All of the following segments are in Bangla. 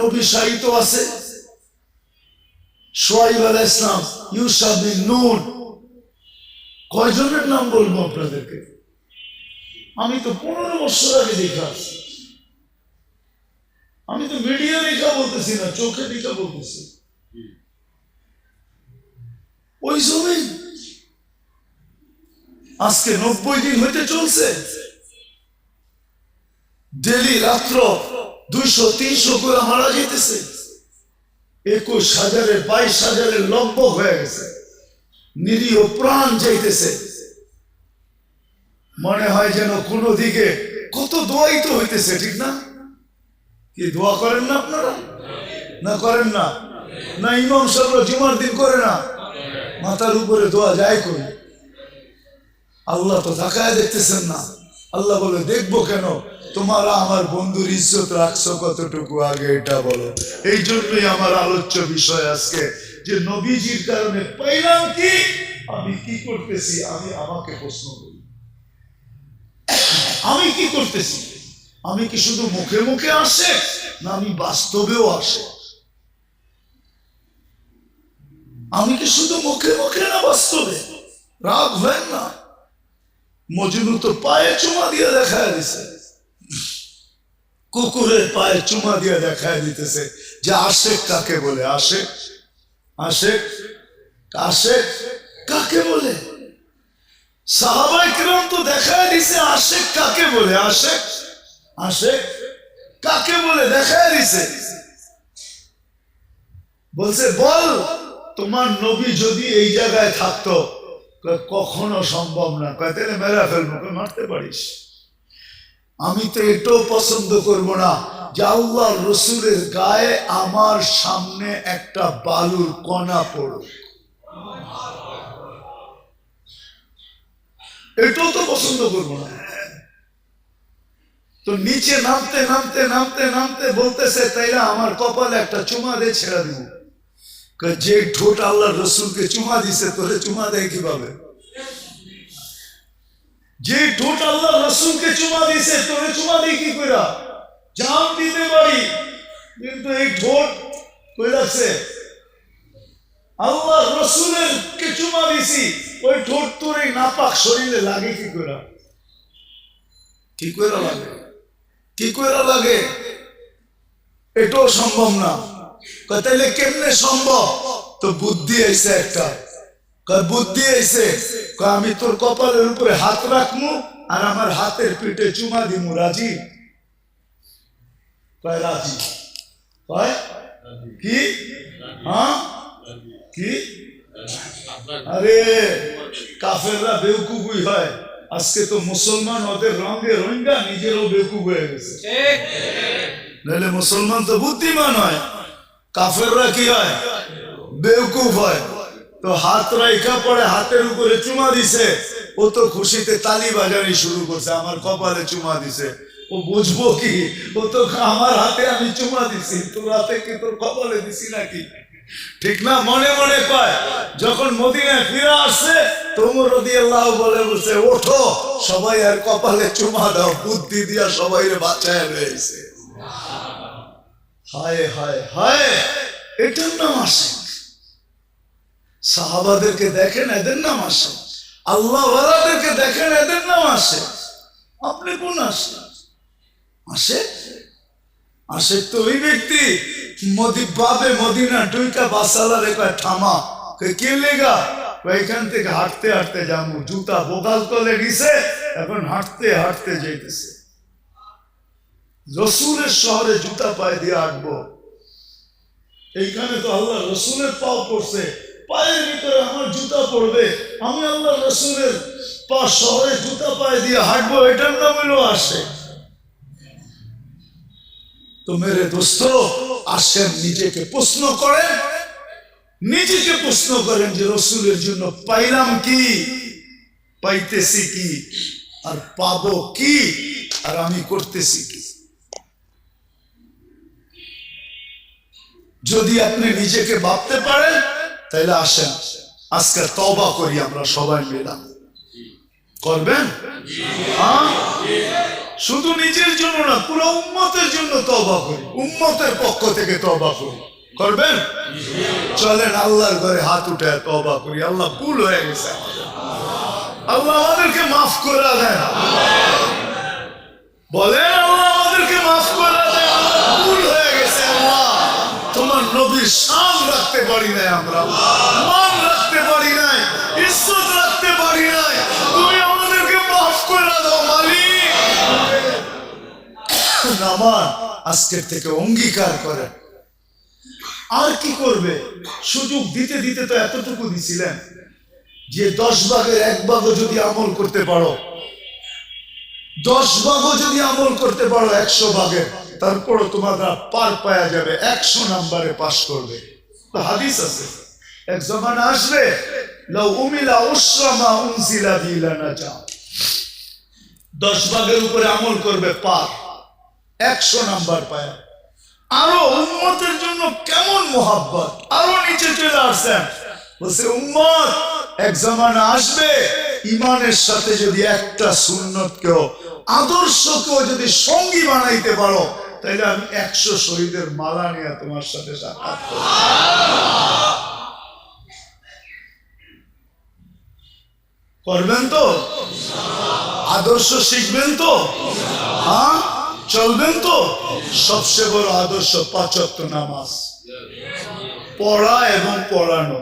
নবী সাহিত্য আছে, শুআইব আলাইহিস সালাম, ইউসা বিন নূন, কয়জনের নাম বলবো আপনাদেরকে? আমি তো 15 বছর আগে দেখা, আমি তো মিডিয়া দেখা বলতেছি না, চোখে দেখা বলতেছি। ওই সময় আজকে 90 দিন হইতে চলছে, ডেলি রাত্র 200-300 করে মারা যেতেছে, 21,000 22,000 লম্ব হয়ে গেছে, নিরীহ প্রাণ যাইতেছে। মনে হয় যেন কোনো দিকে কত দোয়াই তো হইতেছে, ঠিক না? কি দোয়া করেন না আপনারা? না করেন না? না ইমাম সাহেব জুমার দিন করে না? মাথার উপরে দোয়া যায় করি। আল্লাহ তো তাকায় দেখতেছেন না। আল্লাহ বলে দেখবো কেন, তোমারা আমার বন্ধুর ইজ্জত রাখছো কতটুকু, আগে এটা বলো। এই জন্যই আমার আলোচ্য বিষয় আজকে, যে নবীজির কারণে পাইলাম কি, আমি কি করতেছি, আমি আমাকে প্রশ্ন করি, আমি কি করতেছি? আমি কি শুধু মুখে মুখে আসে, না আমি বাস্তবেও আসে? আমি কি শুধু মুখে মুখে না বাস্তবে? রাগ হয় না, মজনু তো পায়ে চুমা দিয়ে দেখায় দিছে, কুকুরের পায়ে চুমা দিয়ে দেখায় দিতেছে যে আশেক কাকে বলে। আশেক, আশেক, আশেক কাকে বলে? সাহাবায়ে কিরাম তো দেখায় দিছে আশেক কাকে বলে। আশেক, আশেক কাকে বলে দেখায় দিছে। বলছে বল তোমার নবী যদি এই জায়গায় থাকতো, কখনো সম্ভব না। তাহলে মেরা ফেলবো, মারতে পারিস। আমি তো এটাও পছন্দ করব না যে আল্লাহ রসুলের গায়ে আমার সামনে একটা বালুর কণা পড়ো, এটাও তো পছন্দ করব না। তো নিচে নামতে নামতে নামতে নামতে বলতেছে তাইলে আমার কপালে একটা চুমা দিয়ে ছেড়ে দিব। যে ঠোঁট আল্লাহ রসুলকে চুমা দিছে তোরে চুমা দেয় কিভাবে? যে ঠোঁট আল্লাহ রসুলকে চুমা দিছে তোরে চুমা দেয় কি কইরা? জান দিতে পারি, কিন্তু এই ঠোঁট কই লাগছে? আল্লাহ রসুলের কে চুমা দিছি, ওই ঠোঁট তোর এই নাপাক শরীরে লাগে কি কইরা? কি কইরা লাগে? কি কইরা লাগে? এটাও সম্ভব না। তাইলে কেমনে সম্ভব? তো বুদ্ধি আইছে একটা, বুদ্ধি আইছে, আমি তোর কপালের উপরে হাত রাখবো আর আমার হাতের পিঠে চুমা দিমু, রাজি? কয় রাজি? কয় কি? হ্যাঁ কি? আরে কাফেররা বেউকুফই হয়। আজকে তো মুসলমান ওদের রঙে রঙা নিজেরও বেউকুফ হয়ে গেছে। নাহলে মুসলমান তো বুদ্ধিমান হয়, কাফেররা কি হয়? বেউকুফ হয়। তো হাত রাইখা পরে হাতের উপরে চুমা দিছে, ও তো খুশিতে তালি বাজানি শুরু করছে, আমার কপালে চুমা দিছে। ও বুঝবো কি? ও তো আমার হাতে আমি চুমা দিছি, তোর হাতে কি তোর কপালে দিছি নাকি? ঠিক না? মনে মনে কয়। যখন মদিনায় ফিরে আসছে তো ওমর রাদিয়াল্লাহু বলে বলছে ওঠো সবাই আর কপালে চুমা দাও, বুদ্ধি দিয়া সবাই বাঁচায় রয়েছে। হায় হায় হায়, এটার নাম আসে। সাহাবাদেরকে দেখেন, এদের নাম আসে। আল্লাহ ওয়ালাদেরকে দেখেন, এদের নাম আসে। আপনি কোন আসে? আসে আসে তো ওই ব্যক্তি বাবে মদিনা টুইটা বাসালারে কয় থামা, কে লেগা? এখান থেকে হাঁটতে হাঁটতে যাবো, জুতা বোকাল তলে নিছে, এখন হাঁটতে হাঁটতে যাইতেছে। রসুলের শহরে জুতা পায়ে দিয়ে হাঁটবো, এইখানে তো আল্লাহ রসুলের পাও পড়ছে, পায়ের ভিতরে আমার জুতা পড়বে, আমি আল্লাহ রসুলের পা শহরে জুতা পায়ে দিয়ে হাঁটবো, এটার নাম হলো আসে। তো মেরে দোস্ত আসেন, নিজেকে প্রশ্ন করেন, নিজেকে প্রশ্ন করেন যে রসুলের জন্য পাইলাম কি, পাইতেছি কি, আর পাবো কি, আর আমি করতেছি কি। যদি আপনি নিজেকে ভাবতে পারেন তাহলে আসেন আজকে তওবা করি আমরা সবাই মিলে। করবেন? হ্যাঁ। শুধু নিজের জন্য না, পুরো উম্মতের জন্য তওবা করি, উম্মতের পক্ষ থেকে তওবা করি। করবেন? চলেন আল্লাহর ঘরে হাত উঠায় তওবা করি। আল্লাহ ভুল হয়ে গেছে আমাদের, আল্লাহ আমাদেরকে মাফ করে দেন। বলেন আল্লাহ আমাদেরকে মাফ করে দেন, ভুল হয়ে গেছে। আল্লাহ তোমার নবীর শান রাখতে পারি নাই, আমরা মান রাখতে পারি নাই, ইজ্জত রাখতে পারি নাই, তুমি আমাদেরকে মাফ করে দাও মালিক। নামান আজকের থেকে অঙ্গীকার করে। আর কি করবে? সুযোগ দিতে দিতে তো এতটুকু দিছিলেন যে 10 ভাগের 1 ভাগও যদি আমল করতে পারো, 10 ভাগও যদি আমল করতে পারো 100 ভাগের, তারপরও তোমরা পার পাওয়া যাবে, 100 নম্বরে পাস করবে। তো হাদিস আছে, এক জমানা আসবে লাউ উমিলা উসরা মা উনজিলা বিলা নাজা, 10 ভাগের উপরে আমল করবে পার, 100 নাম্বার পায়। আরো উম্মতের জন্য কেমন মোহাব্বত, আরো নিচে চলে আসছেন, বলছে উম্মত এক জামানা আসবে ইমানের সাথে যদি একটা সুন্নতকেও, আদর্শকেও যদি সঙ্গী বানাইতে পারো, তাহলে আমি 100 শহীদের মালা নিয়ে তোমার সাথে সাক্ষাৎ করব। করবেন তো? আদর্শ শিখবেন তো? হ্যাঁ, চলবেন তো? সবচেয়ে বড় আদর্শ 5 ওয়াক্ত নামাজ পড়া এবং পড়ানো।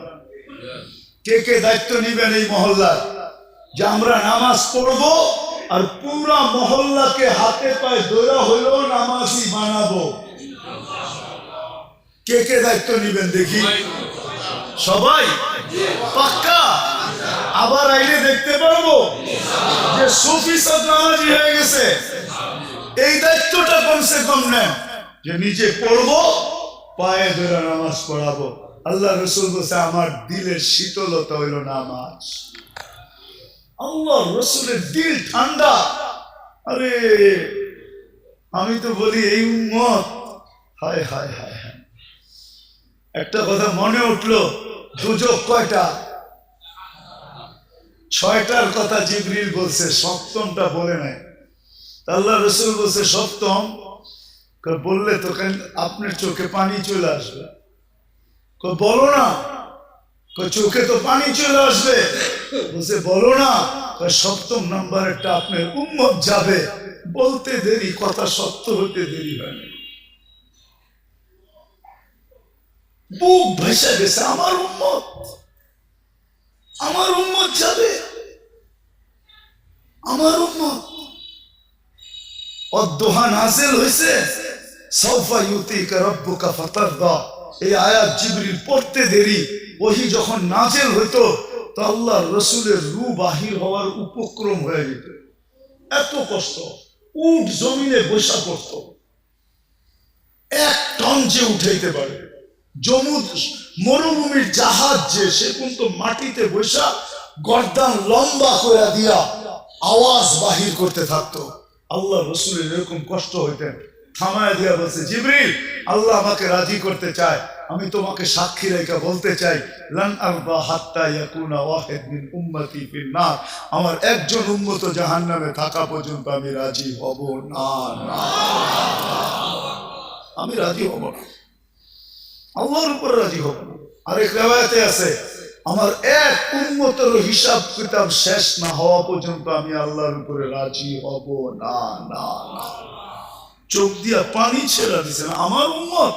কে কে দায়িত্ব নিবেন এই মহল্লার যে আমরা নামাজ পড়বো আর পুরা মহল্লাকে হাতে পায়ে ধরা হইলেও নামাজি বানাবো? কে কে দায়িত্ব নিবেন দেখি? সবাই পাক্কা? আবার আইলে দেখতে পারবো যে সুফি সব নামাজি হয়ে গেছে। এই দায়িত্বটা কমসে কম নেন যে নিজে পড়বো, পায়ে ধরে নামাজ পড়াবো। আল্লাহ রসুল বলছে আমার দিলের শীতলতা হইল নামাজ। আল্লাহ রসুলের দিল ঠান্ডা। আরে আমি তো বলি এই উম্মত, হায় হায় হায় হায়। একটা কথা মনে উঠলো, দুজক কয়টা? 6টার কথা জিবরিল বলছে, 7মটা বলে নাই। আল্লাহ রসুল বলছে 7ম। বললে তো আপনার চোখে পানি চলে আসবে। বলো না। চোখে তো পানি চলে আসবে। বলছে বলো না। 7ম নাম্বারটা আপনার উম্মত যাবে। বলতে দেরি, কথা সত্য হতে দেরি হয়নি। বুক ভেসে গেছে, আমার উম্মত, আমার উম্মত যাবে, আমার উম্মত। দোহা নাজিল হয়েছে, সাউফা ইউতিকা রাব্বুকা ফাতারদা। এই আয়াত জিবরিল পড়তে দেরি, ওহী যখন নাজিল হইতো তো আল্লাহর রাসূলের রূহ বাহির হওয়ার উপক্রম হয়ে যেত। এত কষ্ট, উট জমিনে বসা পড়ত, 1 টন যে উঠাইতে পারে। মরুভূমির জাহাজ যে, সে কিন্তু মাটিতে বসা গর্দান লম্বা করে দিয়া আওয়াজ বাহির করতে থাকতো। আল্লাহ রসুলের এরকম কষ্ট হইতেন, থামায় দিয়া বলছে জিবরিল আল্লাহ আমাকে রাজি করতে চায়, আমি তোমাকে সাক্ষী রেখে বলতে চাই, লান আরদা হাত্তা ইয়াকুনা ওয়াহিদ মিন উম্মতি ফিন নার, আমার একজন উম্মত জাহান্নামে থাকা পর্যন্ত আমি রাজি হব না। আমি রাজি হব না, আল্লাহর উপরে রাজি হব না। আরেক রিওয়ায়াতে আছে, আমার এক উম্মতের হিসাব কিতাব শেষ না হওয়া পর্যন্ত আমি আল্লাহর উপরে রাজি হব না। না না, চোখ দিয়া পানি ছেড়ে দিছে না। আমার উম্মত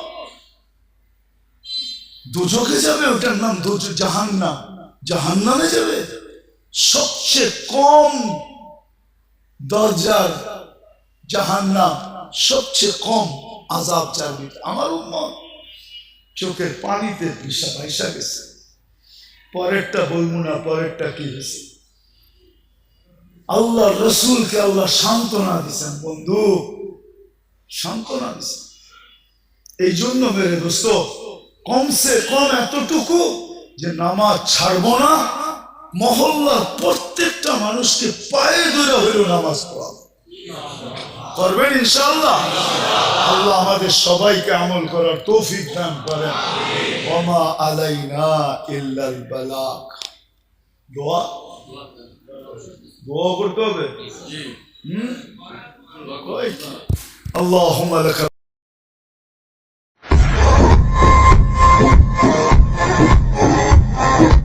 দোজখে যাবে, ওটার নাম জাহান্নাম, জাহান্নামে যাবে। সবচেয়ে কম দরজার জাহান্নাম, সবচেয়ে কম আযাব যাবে। আমার উম্মত চোখের পানিতে ভিসা ভাইসা গেছে। পরেরটা বলবো না, পরেরটা কি হয়েছে। আল্লাহ রসুলকে আল্লাহ সান্ত্বনা দিচ্ছেন, বন্ধু সান্ত্বনা দিচ্ছেন। এই জন্য মেরে দোস্ত, কমসে কম এতটুকু যে নামাজ ছাড়বো না, মহল্লার প্রত্যেকটা মানুষকে পায়ে ধরে হইল নামাজ পড়াবো। করবেন ইনশাআল্লাহ? আল্লাহ আমাদের সবাইকে আমল করার তৌফিক দান করেন। ওমা আলাইনা ইল্লাল বালাগ। দোয়া, দোয়া করতে হবে। কয় আল্লাহুম্মা লাকা